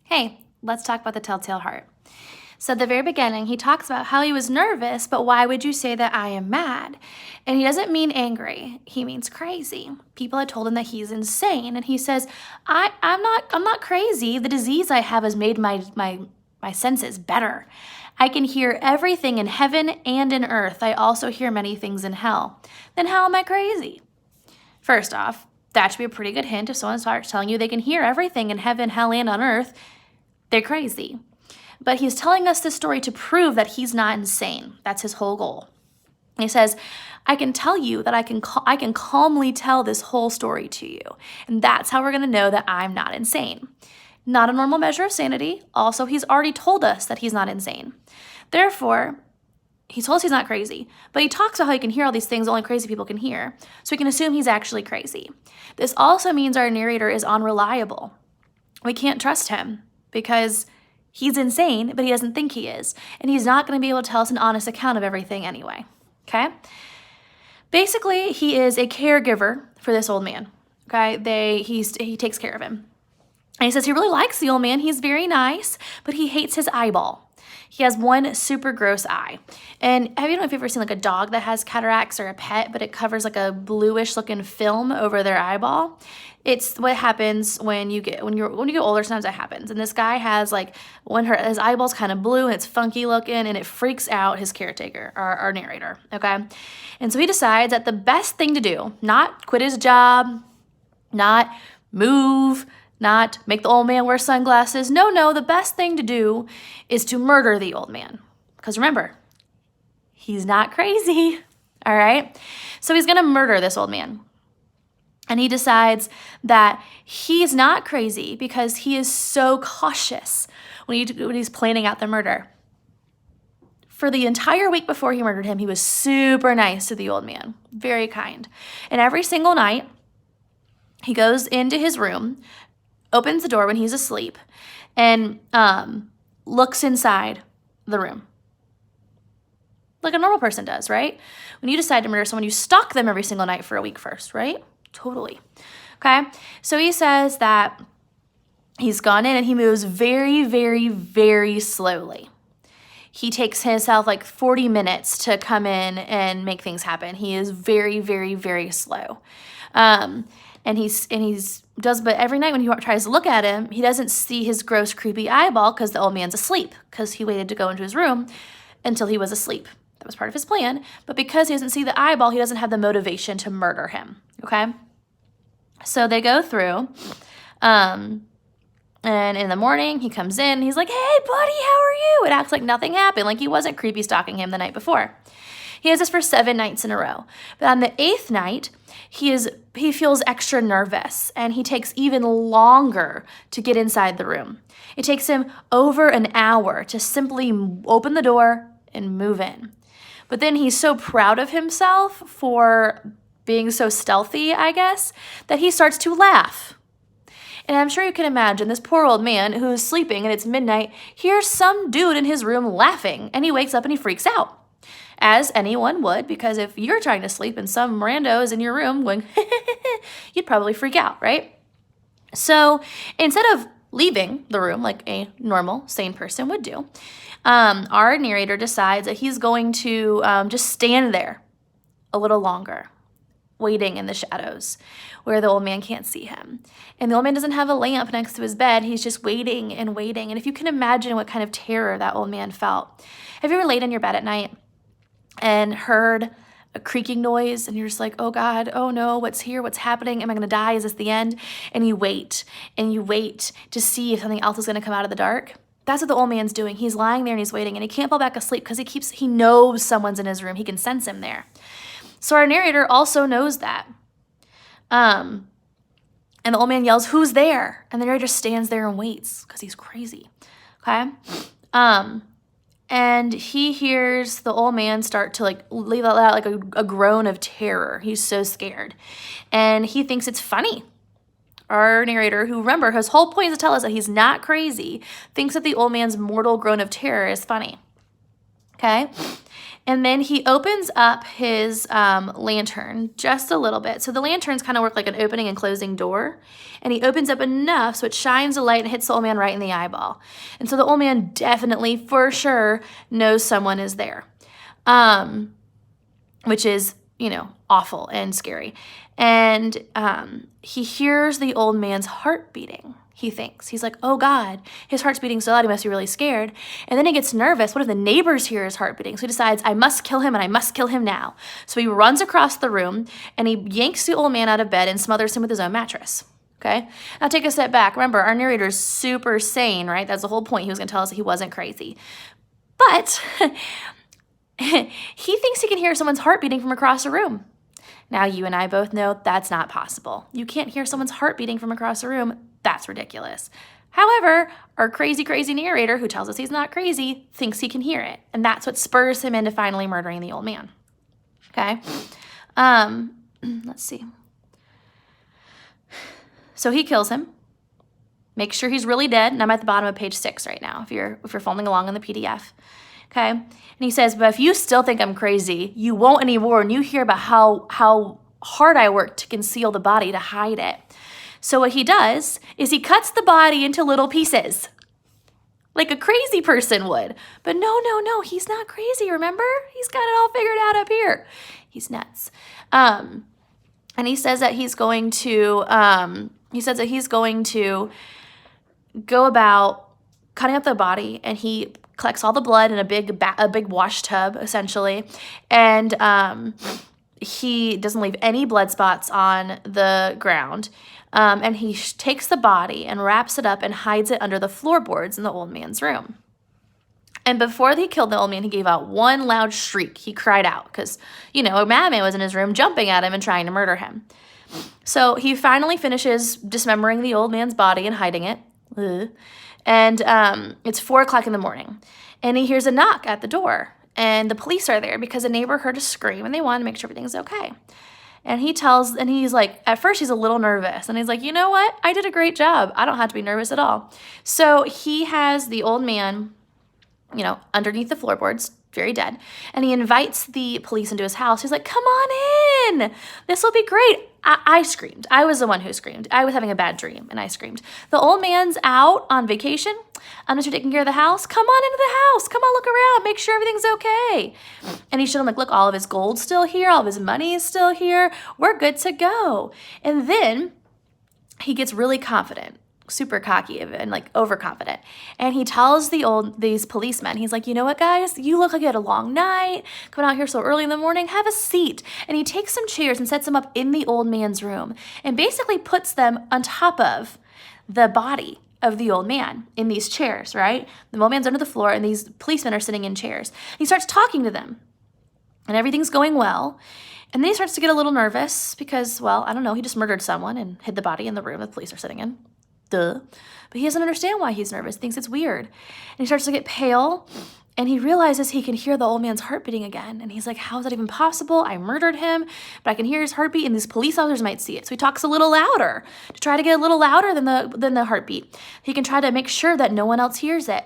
Hey, let's talk about the telltale heart. So at the very beginning, he talks about how he was nervous, but why would you say that I am mad? And he doesn't mean angry. He means crazy. People had told him that he's insane, and he says, I'm not crazy. The disease I have has made my senses better. I can hear everything in heaven and in earth. I also hear many things in hell. Then how am I crazy? First off, that should be a pretty good hint. If someone starts telling you they can hear everything in heaven, hell, and on earth, they're crazy. But he's telling us this story to prove that he's not insane. That's his whole goal. He says, I can tell you that I can calmly tell this whole story to you. And that's how we're going to know that I'm not insane. Not a normal measure of sanity. Also, he's already told us that he's not insane. Therefore, he told us he's not crazy, but he talks about how he can hear all these things only crazy people can hear. So we can assume he's actually crazy. This also means our narrator is unreliable. We can't trust him because he's insane, but he doesn't think he is. And he's not going to be able to tell us an honest account of everything anyway. Okay? Basically, he is a caregiver for this old man. Okay? He takes care of him. And he says he really likes the old man. He's very nice, but he hates his eyeball. He has one super gross eye. And I don't know if you've ever seen like a dog that has cataracts or a pet, but it covers like a bluish looking film over their eyeball. It's what happens when you get older. Sometimes that happens. And this guy has like his eyeball's kind of blue and it's funky looking, and it freaks out his caretaker, our narrator. Okay, and so he decides that the best thing to do, not quit his job, not move, not make the old man wear sunglasses. No, the best thing to do is to murder the old man. Because remember, he's not crazy, all right? So he's going to murder this old man. And he decides that he's not crazy because he is so cautious when he's planning out the murder. For the entire week before he murdered him, he was super nice to the old man, very kind. And every single night, he goes into his room, opens the door when he's asleep, and looks inside the room. Like a normal person does, right? When you decide to murder someone, you stalk them every single night for a week first, right? Totally. Okay? So he says that he's gone in and he moves very, very, very slowly. He takes himself like 40 minutes to come in and make things happen. He is very, very, very slow. But every night when he tries to look at him, he doesn't see his gross, creepy eyeball because the old man's asleep, because he waited to go into his room until he was asleep. That was part of his plan. But because he doesn't see the eyeball, he doesn't have the motivation to murder him. Okay? So they go through, and in the morning, he comes in, he's like, hey, buddy, how are you? It acts like nothing happened, like he wasn't creepy stalking him the night before. He has this for 7 nights in a row. But on the 8th night, he feels extra nervous, and he takes even longer to get inside the room. It takes him over an hour to simply open the door and move in. But then he's so proud of himself for being so stealthy, I guess, that he starts to laugh. And I'm sure you can imagine this poor old man who's sleeping and it's midnight hears some dude in his room laughing, and he wakes up and he freaks out. As anyone would, because if you're trying to sleep and some rando is in your room going, you'd probably freak out, right? So instead of leaving the room like a normal, sane person would do, our narrator decides that he's going to just stand there a little longer, waiting in the shadows where the old man can't see him. And the old man doesn't have a lamp next to his bed. He's just waiting and waiting. And if you can imagine what kind of terror that old man felt. Have you ever laid in your bed at night and heard a creaking noise and you're just like, oh God, oh no, what's here? What's happening? Am I going to die? Is this the end? And you wait to see if something else is going to come out of the dark. That's what the old man's doing. He's lying there and he's waiting, and he can't fall back asleep because he knows someone's in his room. He can sense him there. So our narrator also knows that. And the old man yells, who's there? And the narrator stands there and waits because he's crazy. Okay? And he hears the old man start to like leave out like a groan of terror. He's so scared. And he thinks it's funny. Our narrator, who, remember, his whole point is to tell us that he's not crazy, thinks that the old man's mortal groan of terror is funny. Okay? And then he opens up his lantern just a little bit. So the lanterns kind of work like an opening and closing door. And he opens up enough so it shines a light and hits the old man right in the eyeball. And so the old man definitely, for sure, knows someone is there, which is, awful and scary. And he hears the old man's heart beating. He thinks. He's like, oh God, his heart's beating so loud, he must be really scared. And then he gets nervous. What if the neighbors hear his heart beating? So he decides, I must kill him, and I must kill him now. So he runs across the room, and he yanks the old man out of bed and smothers him with his own mattress. Okay? Now take a step back. Remember, our narrator's super sane, right? That's the whole point. He was going to tell us that he wasn't crazy. But he thinks he can hear someone's heart beating from across the room. Now, you and I both know that's not possible. You can't hear someone's heart beating from across the room. That's ridiculous. However, our crazy narrator, who tells us he's not crazy, thinks he can hear it. And that's what spurs him into finally murdering the old man. Okay? Let's see. So he kills him. Makes sure he's really dead. And I'm at the bottom of page 6 right now, if you're following along in the PDF. Okay? And he says, but if you still think I'm crazy, you won't anymore. And you hear about how hard I worked to conceal the body, to hide it. So what he does is he cuts the body into little pieces, like a crazy person would. But no, he's not crazy, remember? He's got it all figured out up here. He's nuts. And he says that he's going to, go about cutting up the body, and he collects all the blood in a big wash tub, essentially. And he doesn't leave any blood spots on the ground. And he takes the body and wraps it up and hides it under the floorboards in the old man's room. And before he killed the old man, he gave out one loud shriek. He cried out because, a madman was in his room jumping at him and trying to murder him. So he finally finishes dismembering the old man's body and hiding it. And it's 4 o'clock in the morning. And he hears a knock at the door. And the police are there because a neighbor heard a scream and they want to make sure everything's okay. And he's like, at first he's a little nervous. And he's like, you know what? I did a great job. I don't have to be nervous at all. So he has the old man, underneath the floorboards, very dead. And he invites the police into his house. He's like, come on in. This will be great. I screamed. I was the one who screamed. I was having a bad dream and I screamed. The old man's out on vacation. I'm just taking care of the house. Come on into the house. Come on, look around. Make sure everything's okay. And he showed him, look, all of his gold's still here. All of his money is still here. We're good to go. And then he gets really confident, super cocky and overconfident. And he tells these policemen, he's like, you know what, guys? You look like you had a long night. Coming out here so early in the morning. Have a seat. And he takes some chairs and sets them up in the old man's room and basically puts them on top of the body of the old man in these chairs, right? The old man's under the floor and these policemen are sitting in chairs. He starts talking to them and everything's going well. And then he starts to get a little nervous because, I don't know, he just murdered someone and hid the body in the room the police are sitting in. Duh. But he doesn't understand why he's nervous. He thinks it's weird. And he starts to get pale and he realizes he can hear the old man's heart beating again. And he's like, how is that even possible? I murdered him, but I can hear his heartbeat and these police officers might see it. So he talks a little louder to try to get a little louder than the heartbeat. He can try to make sure that no one else hears it.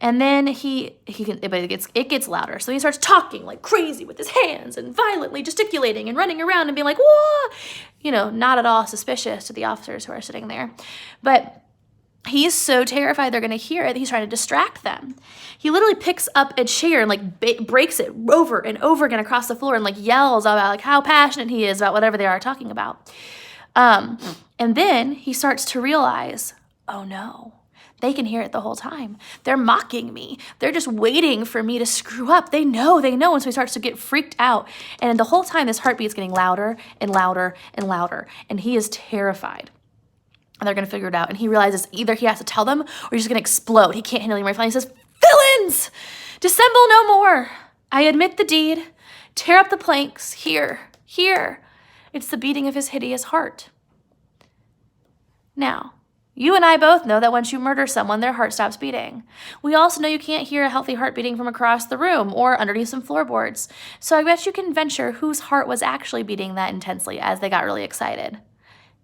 And then it gets louder. So he starts talking like crazy with his hands and violently gesticulating and running around and being like, whoa, not at all suspicious to the officers who are sitting there. But he's so terrified they're going to hear it that he's trying to distract them. He literally picks up a chair and breaks it over and over again across the floor and yells about how passionate he is about whatever they are talking about. And then he starts to realize, oh no. They can hear it the whole time. They're mocking me. They're just waiting for me to screw up. They know. And so he starts to get freaked out. And the whole time, this heartbeat is getting louder and louder and louder. And he is terrified. And they're going to figure it out. And he realizes either he has to tell them or he's just going to explode. He can't handle anymore. He says, villains, dissemble no more. I admit the deed. Tear up the planks. Here. It's the beating of his hideous heart. Now, you and I both know that once you murder someone, their heart stops beating. We also know you can't hear a healthy heart beating from across the room or underneath some floorboards. So I bet you can venture whose heart was actually beating that intensely as they got really excited.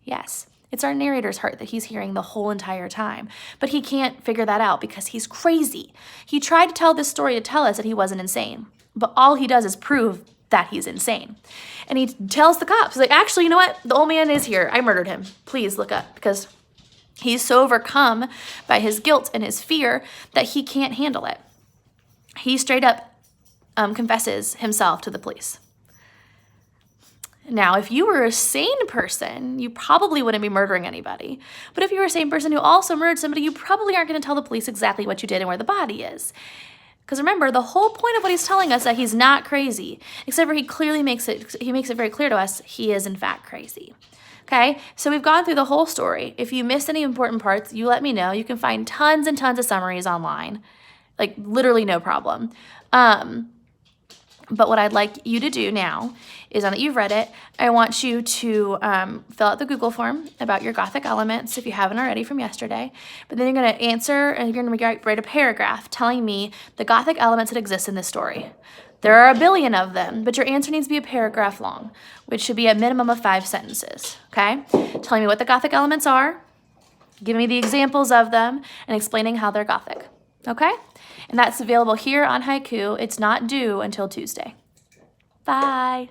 Yes, It's our narrator's heart that he's hearing the whole entire time. But he can't figure that out because he's crazy. He tried to tell this story to tell us that he wasn't insane. But all he does is prove that he's insane. And he tells the cops, he's like, actually, you know what? The old man is here. I murdered him. Please look up. Because he's so overcome by his guilt and his fear that he can't handle it. He straight up confesses himself to the police. Now, if you were a sane person, you probably wouldn't be murdering anybody. But if you were a sane person who also murdered somebody, you probably aren't going to tell the police exactly what you did and where the body is. Because remember, the whole point of what he's telling us is that he's not crazy, except for he clearly makes it very clear to us he is in fact crazy. Okay, so we've gone through the whole story. If you missed any important parts, you let me know. You can find tons and tons of summaries online, like literally no problem. But what I'd like you to do now is, now that you've read it, I want you to fill out the Google form about your Gothic elements if you haven't already from yesterday. But then you're going to answer, and you're going to write a paragraph telling me the Gothic elements that exist in this story. There are a billion of them, but your answer needs to be a paragraph long, which should be a minimum of 5 sentences, okay? Telling me what the Gothic elements are, giving me the examples of them, and explaining how they're Gothic, okay? And that's available here on Haiku. It's not due until Tuesday. Bye.